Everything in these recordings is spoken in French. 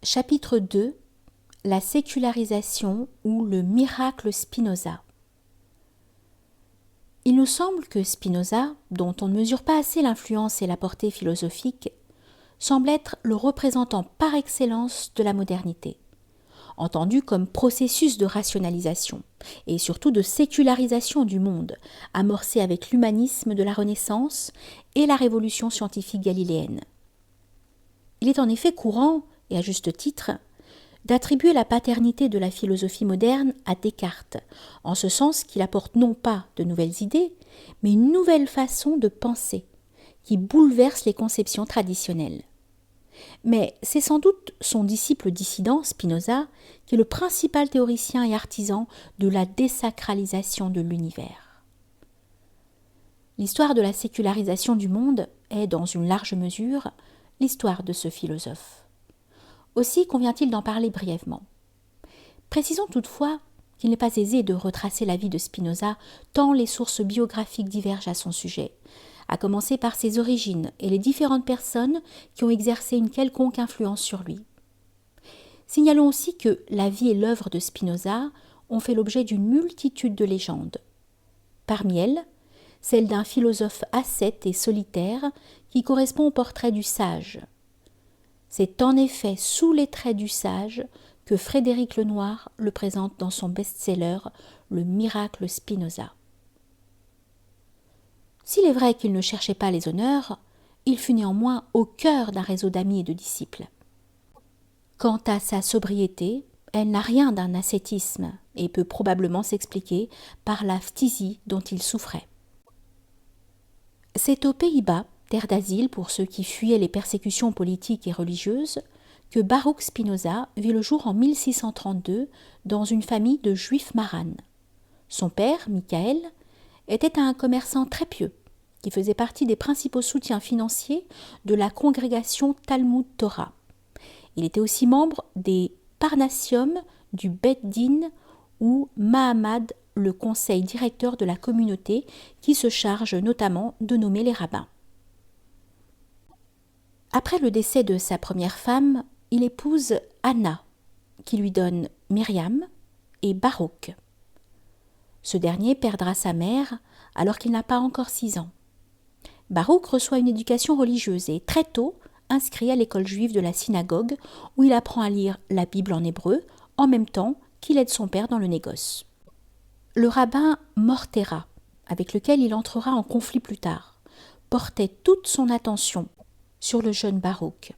Chapitre 2. La sécularisation ou le miracle Spinoza. Il nous semble que Spinoza, dont on ne mesure pas assez l'influence et la portée philosophique, semble être le représentant par excellence de la modernité, entendu comme processus de rationalisation et surtout de sécularisation du monde, amorcé avec l'humanisme de la Renaissance et la révolution scientifique galiléenne. Il est en effet courant, et à juste titre, d'attribuer la paternité de la philosophie moderne à Descartes, en ce sens qu'il apporte non pas de nouvelles idées, mais une nouvelle façon de penser, qui bouleverse les conceptions traditionnelles. Mais c'est sans doute son disciple dissident, Spinoza, qui est le principal théoricien et artisan de la désacralisation de l'univers. L'histoire de la sécularisation du monde est, dans une large mesure, l'histoire de ce philosophe. Aussi convient-il d'en parler brièvement. Précisons toutefois qu'il n'est pas aisé de retracer la vie de Spinoza tant les sources biographiques divergent à son sujet, à commencer par ses origines et les différentes personnes qui ont exercé une quelconque influence sur lui. Signalons aussi que la vie et l'œuvre de Spinoza ont fait l'objet d'une multitude de légendes. Parmi elles, celle d'un philosophe ascète et solitaire qui correspond au portrait du sage. C'est en effet sous les traits du sage que Frédéric Lenoir le présente dans son best-seller « Le miracle Spinoza ». S'il est vrai qu'il ne cherchait pas les honneurs, il fut néanmoins au cœur d'un réseau d'amis et de disciples. Quant à sa sobriété, elle n'a rien d'un ascétisme et peut probablement s'expliquer par la phtisie dont il souffrait. C'est aux Pays-Bas, terre d'asile pour ceux qui fuyaient les persécutions politiques et religieuses, que Baruch Spinoza vit le jour en 1632 dans une famille de juifs maranes. Son père, Michael, était un commerçant très pieux, qui faisait partie des principaux soutiens financiers de la congrégation Talmud Torah. Il était aussi membre des Parnassium du Bet Din ou Mahamad, le conseil directeur de la communauté qui se charge notamment de nommer les rabbins. Après le décès de sa première femme, il épouse Anna, qui lui donne Myriam et Baruch. Ce dernier perdra sa mère alors qu'il n'a pas encore 6 ans. Baruch reçoit une éducation religieuse et très tôt inscrit à l'école juive de la synagogue où il apprend à lire la Bible en hébreu en même temps qu'il aide son père dans le négoce. Le rabbin Mortera, avec lequel il entrera en conflit plus tard, portait toute son attention sur le jeune Baruch,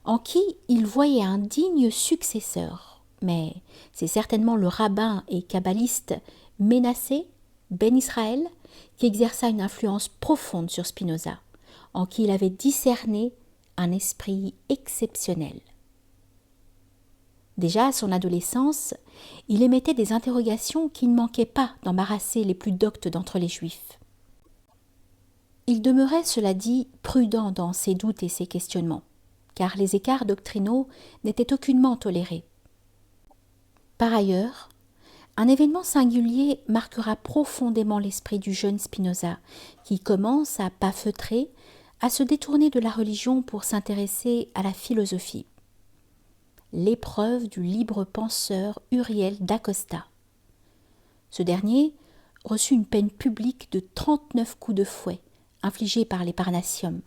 en qui il voyait un digne successeur. Mais c'est certainement le rabbin et kabbaliste Ménassé Ben Israël qui exerça une influence profonde sur Spinoza, en qui il avait discerné un esprit exceptionnel. Déjà à son adolescence, il émettait des interrogations qui ne manquaient pas d'embarrasser les plus doctes d'entre les Juifs. Il demeurait, cela dit, prudent dans ses doutes et ses questionnements, car les écarts doctrinaux n'étaient aucunement tolérés. Par ailleurs, un événement singulier marquera profondément l'esprit du jeune Spinoza, qui commence à pas feutrer, à se détourner de la religion pour s'intéresser à la philosophie. L'épreuve du libre penseur Uriel d'Acosta. Ce dernier reçut une peine publique de 39 coups de fouet, infligés par les Parnassium,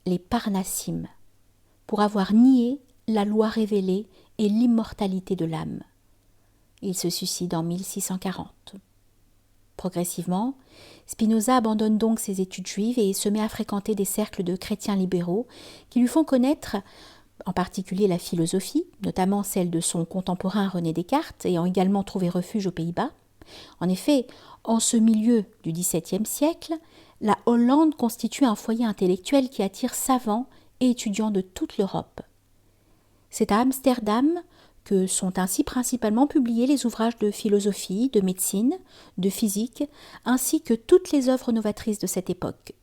les Parnassim, pour avoir nié la loi révélée et l'immortalité de l'âme. Il se suicide en 1640. Progressivement, Spinoza abandonne donc ses études juives et se met à fréquenter des cercles de chrétiens libéraux qui lui font connaître, en particulier la philosophie, notamment celle de son contemporain René Descartes, ayant également trouvé refuge aux Pays-Bas. En effet, en ce milieu du XVIIe siècle, la Hollande constitue un foyer intellectuel qui attire savants et étudiants de toute l'Europe. C'est à Amsterdam que sont ainsi principalement publiés les ouvrages de philosophie, de médecine, de physique, ainsi que toutes les œuvres novatrices de cette époque.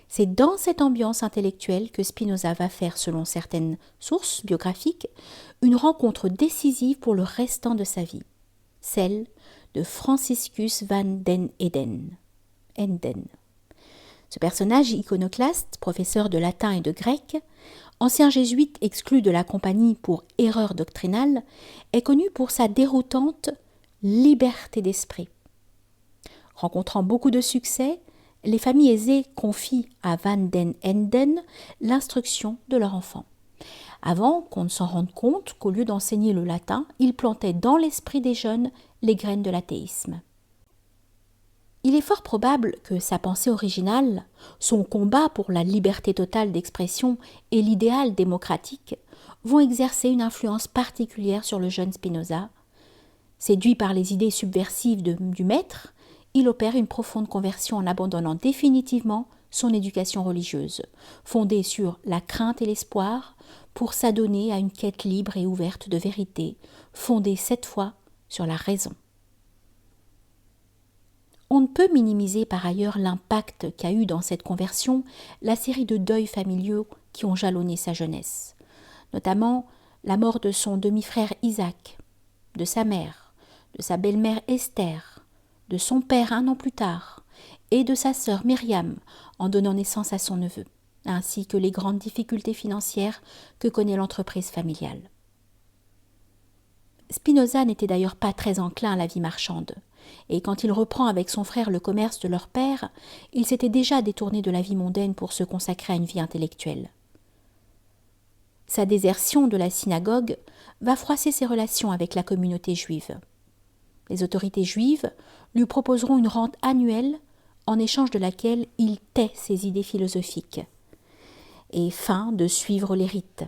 C'est dans cette ambiance intellectuelle que Spinoza va faire, selon certaines sources biographiques, une rencontre décisive pour le restant de sa vie, celle de Franciscus van den Enden. Ce personnage iconoclaste, professeur de latin et de grec, ancien jésuite exclu de la compagnie pour erreur doctrinale, est connu pour sa déroutante liberté d'esprit. Rencontrant beaucoup de succès, les familles aisées confient à Van den Enden l'instruction de leur enfant. Avant qu'on ne s'en rende compte qu'au lieu d'enseigner le latin, il plantait dans l'esprit des jeunes les graines de l'athéisme. Il est fort probable que sa pensée originale, son combat pour la liberté totale d'expression et l'idéal démocratique vont exercer une influence particulière sur le jeune Spinoza. Séduit par les idées subversives du maître, il opère une profonde conversion en abandonnant définitivement son éducation religieuse, fondée sur la crainte et l'espoir, pour s'adonner à une quête libre et ouverte de vérité, fondée cette fois sur la raison. On ne peut minimiser par ailleurs l'impact qu'a eu dans cette conversion la série de deuils familiaux qui ont jalonné sa jeunesse, notamment la mort de son demi-frère Isaac, de sa mère, de sa belle-mère Esther, de son père 1 an plus tard, et de sa sœur Myriam en donnant naissance à son neveu, ainsi que les grandes difficultés financières que connaît l'entreprise familiale. Spinoza n'était d'ailleurs pas très enclin à la vie marchande, et quand il reprend avec son frère le commerce de leur père, il s'était déjà détourné de la vie mondaine pour se consacrer à une vie intellectuelle. Sa désertion de la synagogue va froisser ses relations avec la communauté juive. Les autorités juives lui proposeront une rente annuelle en échange de laquelle il tait ses idées philosophiques et feint de suivre les rites.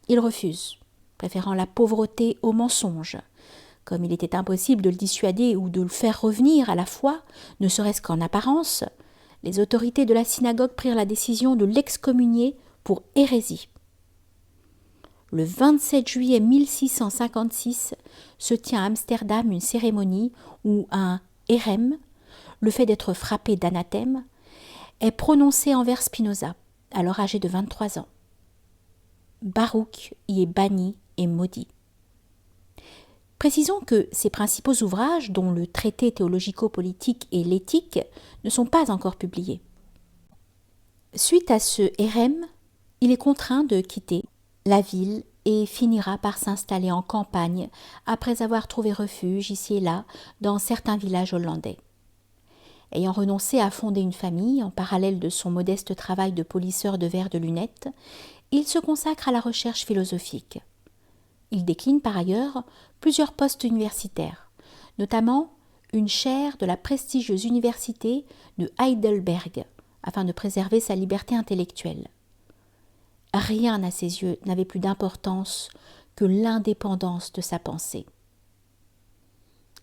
Il refuse, préférant la pauvreté au mensonge. Comme il était impossible de le dissuader ou de le faire revenir à la foi, ne serait-ce qu'en apparence, les autorités de la synagogue prirent la décision de l'excommunier pour hérésie. Le 27 juillet 1656 se tient à Amsterdam une cérémonie où un hérem, le fait d'être frappé d'anathème, est prononcé envers Spinoza, alors âgé de 23 ans. Baruch y est banni et maudit. Précisons que ses principaux ouvrages, dont le traité théologico-politique et l'éthique, ne sont pas encore publiés. Suite à ce hérem, il est contraint de quitter la ville et finira par s'installer en campagne après avoir trouvé refuge ici et là dans certains villages hollandais. Ayant renoncé à fonder une famille en parallèle de son modeste travail de polisseur de verres de lunettes, il se consacre à la recherche philosophique. Il décline par ailleurs plusieurs postes universitaires, notamment une chaire de la prestigieuse université de Heidelberg, afin de préserver sa liberté intellectuelle. Rien à ses yeux n'avait plus d'importance que l'indépendance de sa pensée.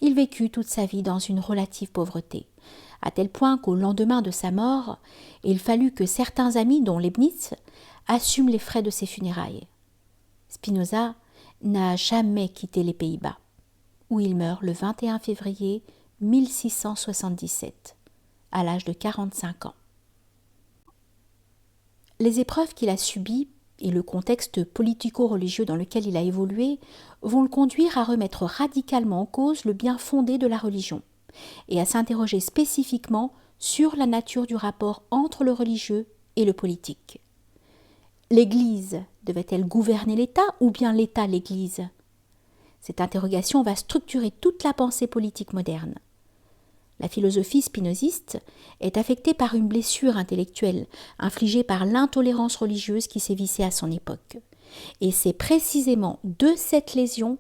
Il vécut toute sa vie dans une relative pauvreté, à tel point qu'au lendemain de sa mort, il fallut que certains amis, dont Leibniz, assument les frais de ses funérailles. Spinoza n'a jamais quitté les Pays-Bas, où il meurt le 21 février 1677, à l'âge de 45 ans. Les épreuves qu'il a subies et le contexte politico-religieux dans lequel il a évolué vont le conduire à remettre radicalement en cause le bien fondé de la religion et à s'interroger spécifiquement sur la nature du rapport entre le religieux et le politique. L'Église devait-elle gouverner l'État ou bien l'État l'Église ? Cette interrogation va structurer toute la pensée politique moderne. La philosophie spinoziste est affectée par une blessure intellectuelle infligée par l'intolérance religieuse qui sévissait à son époque. Et c'est précisément de cette lésion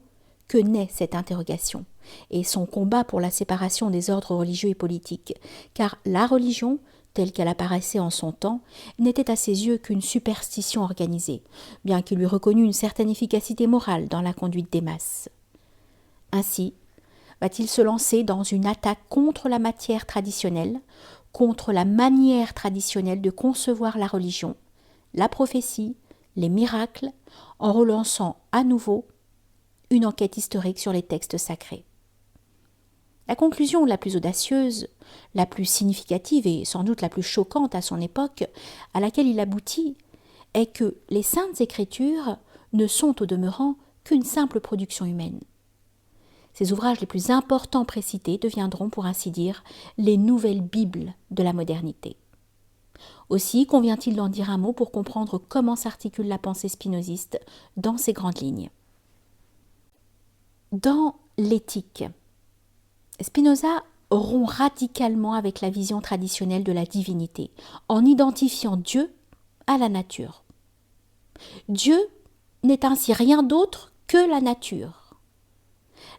que naît cette interrogation et son combat pour la séparation des ordres religieux et politiques, car la religion, telle qu'elle apparaissait en son temps, n'était à ses yeux qu'une superstition organisée, bien qu'il lui reconnût une certaine efficacité morale dans la conduite des masses. Ainsi, va-t-il se lancer dans une attaque contre la matière traditionnelle, contre la manière traditionnelle de concevoir la religion, la prophétie, les miracles, en relançant à nouveau une enquête historique sur les textes sacrés. La conclusion la plus audacieuse, la plus significative et sans doute la plus choquante à son époque, à laquelle il aboutit, est que les Saintes Écritures ne sont au demeurant qu'une simple production humaine. Ses ouvrages les plus importants précités deviendront, pour ainsi dire, les nouvelles Bibles de la modernité. Aussi convient-il d'en dire un mot pour comprendre comment s'articule la pensée spinoziste dans ses grandes lignes. Dans l'éthique, Spinoza rompt radicalement avec la vision traditionnelle de la divinité, en identifiant Dieu à la nature. Dieu n'est ainsi rien d'autre que la nature.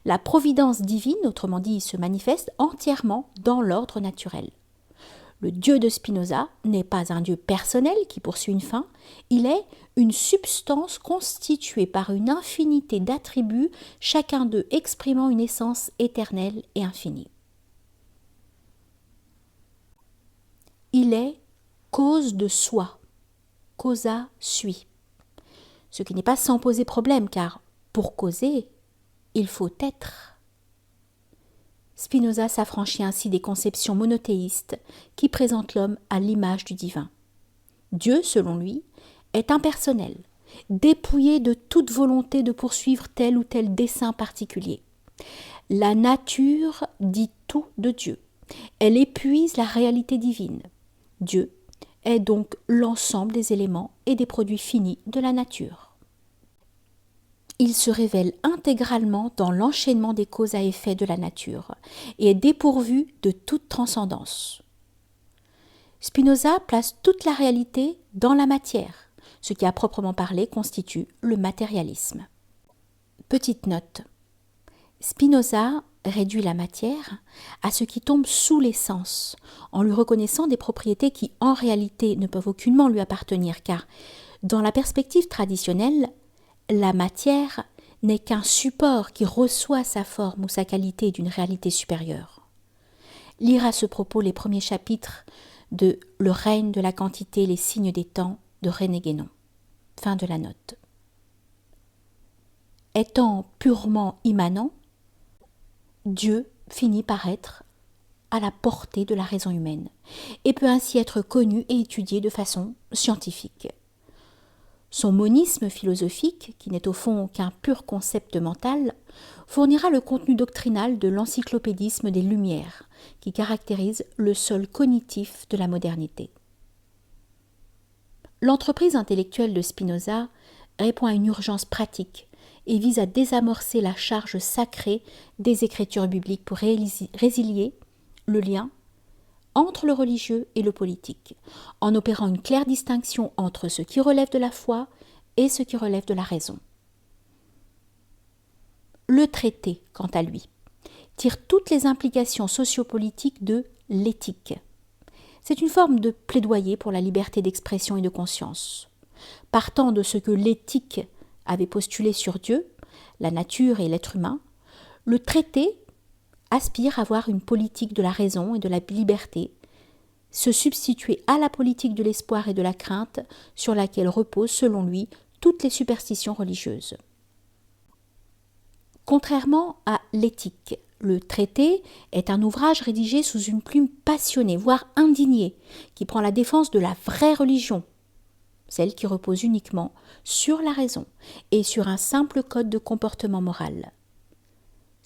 La providence divine, autrement dit, se manifeste entièrement dans l'ordre naturel. Le Dieu de Spinoza n'est pas un Dieu personnel qui poursuit une fin, il est une substance constituée par une infinité d'attributs, chacun d'eux exprimant une essence éternelle et infinie. Il est cause de soi, causa sui, ce qui n'est pas sans poser problème, car pour causer, il faut être. Spinoza s'affranchit ainsi des conceptions monothéistes qui présentent l'homme à l'image du divin. Dieu, selon lui, est impersonnel, dépouillé de toute volonté de poursuivre tel ou tel dessein particulier. La nature dit tout de Dieu. Elle épuise la réalité divine. Dieu est donc l'ensemble des éléments et des produits finis de la nature. Il se révèle intégralement dans l'enchaînement des causes à effet de la nature et est dépourvu de toute transcendance. Spinoza place toute la réalité dans la matière, ce qui à proprement parler constitue le matérialisme. Petite note. Spinoza réduit la matière à ce qui tombe sous les sens, en lui reconnaissant des propriétés qui en réalité ne peuvent aucunement lui appartenir, car dans la perspective traditionnelle, la matière n'est qu'un support qui reçoit sa forme ou sa qualité d'une réalité supérieure. Lire à ce propos les premiers chapitres de Le règne de la quantité, les signes des temps de René Guénon. Fin de la note. Étant purement immanent, Dieu finit par être à la portée de la raison humaine et peut ainsi être connu et étudié de façon scientifique. Son monisme philosophique, qui n'est au fond qu'un pur concept mental, fournira le contenu doctrinal de l'encyclopédisme des Lumières, qui caractérise le sol cognitif de la modernité. L'entreprise intellectuelle de Spinoza répond à une urgence pratique et vise à désamorcer la charge sacrée des écritures bibliques pour résilier le lien entre le religieux et le politique, en opérant une claire distinction entre ce qui relève de la foi et ce qui relève de la raison. Le traité, quant à lui, tire toutes les implications sociopolitiques de l'éthique. C'est une forme de plaidoyer pour la liberté d'expression et de conscience. Partant de ce que l'éthique avait postulé sur Dieu, la nature et l'être humain, le traité aspire à voir une politique de la raison et de la liberté se substituer à la politique de l'espoir et de la crainte sur laquelle reposent, selon lui, toutes les superstitions religieuses. Contrairement à l'éthique, le traité est un ouvrage rédigé sous une plume passionnée, voire indignée, qui prend la défense de la vraie religion, celle qui repose uniquement sur la raison et sur un simple code de comportement moral.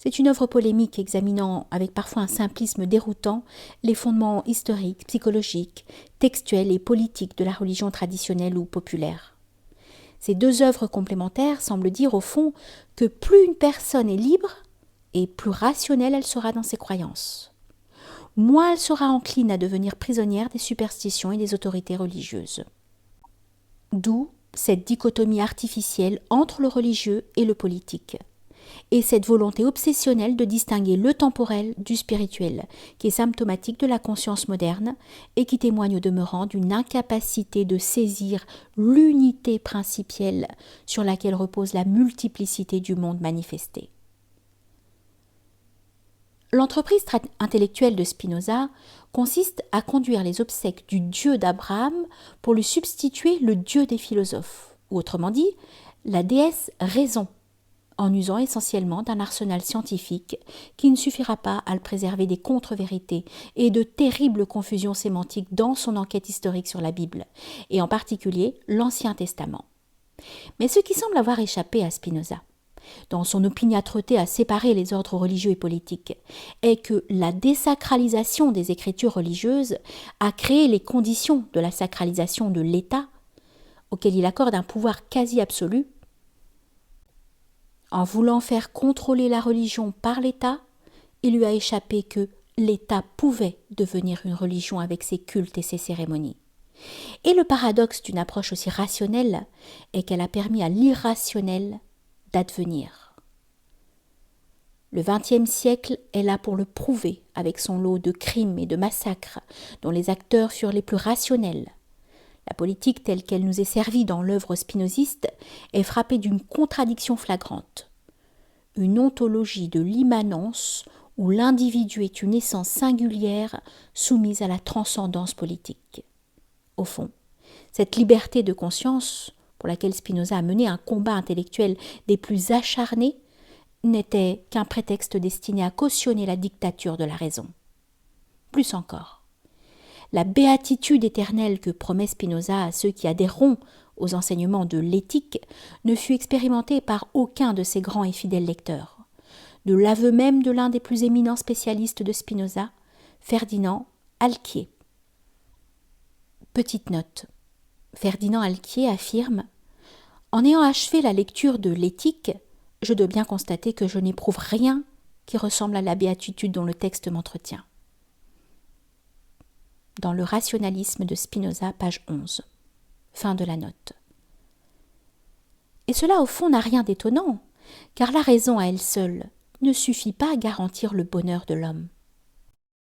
C'est une œuvre polémique examinant, avec parfois un simplisme déroutant, les fondements historiques, psychologiques, textuels et politiques de la religion traditionnelle ou populaire. Ces deux œuvres complémentaires semblent dire au fond que plus une personne est libre et plus rationnelle elle sera dans ses croyances, moins elle sera encline à devenir prisonnière des superstitions et des autorités religieuses. D'où cette dichotomie artificielle entre le religieux et le politique, et cette volonté obsessionnelle de distinguer le temporel du spirituel, qui est symptomatique de la conscience moderne et qui témoigne au demeurant d'une incapacité de saisir l'unité principielle sur laquelle repose la multiplicité du monde manifesté. L'entreprise intellectuelle de Spinoza consiste à conduire les obsèques du Dieu d'Abraham pour lui substituer le Dieu des philosophes, ou autrement dit, la déesse raison, en usant essentiellement d'un arsenal scientifique qui ne suffira pas à le préserver des contre-vérités et de terribles confusions sémantiques dans son enquête historique sur la Bible, et en particulier l'Ancien Testament. Mais ce qui semble avoir échappé à Spinoza, dans son opiniâtreté à séparer les ordres religieux et politiques, est que la désacralisation des écritures religieuses a créé les conditions de la sacralisation de l'État, auquel il accorde un pouvoir quasi absolu. En voulant faire contrôler la religion par l'État, il lui a échappé que l'État pouvait devenir une religion avec ses cultes et ses cérémonies. Et le paradoxe d'une approche aussi rationnelle est qu'elle a permis à l'irrationnel d'advenir. Le XXe siècle est là pour le prouver avec son lot de crimes et de massacres dont les acteurs furent les plus rationnels. La politique telle qu'elle nous est servie dans l'œuvre spinoziste est frappée d'une contradiction flagrante. Une ontologie de l'immanence où l'individu est une essence singulière soumise à la transcendance politique. Au fond, cette liberté de conscience, pour laquelle Spinoza a mené un combat intellectuel des plus acharnés, n'était qu'un prétexte destiné à cautionner la dictature de la raison. Plus encore, la béatitude éternelle que promet Spinoza à ceux qui adhéreront aux enseignements de l'éthique ne fut expérimentée par aucun de ses grands et fidèles lecteurs. De l'aveu même de l'un des plus éminents spécialistes de Spinoza, Ferdinand Alquier. Petite note. Ferdinand Alquier affirme « En ayant achevé la lecture de l'éthique, je dois bien constater que je n'éprouve rien qui ressemble à la béatitude dont le texte m'entretient. » Dans le rationalisme de Spinoza, page 11. Fin de la note. Et cela au fond n'a rien d'étonnant, car la raison à elle seule ne suffit pas à garantir le bonheur de l'homme.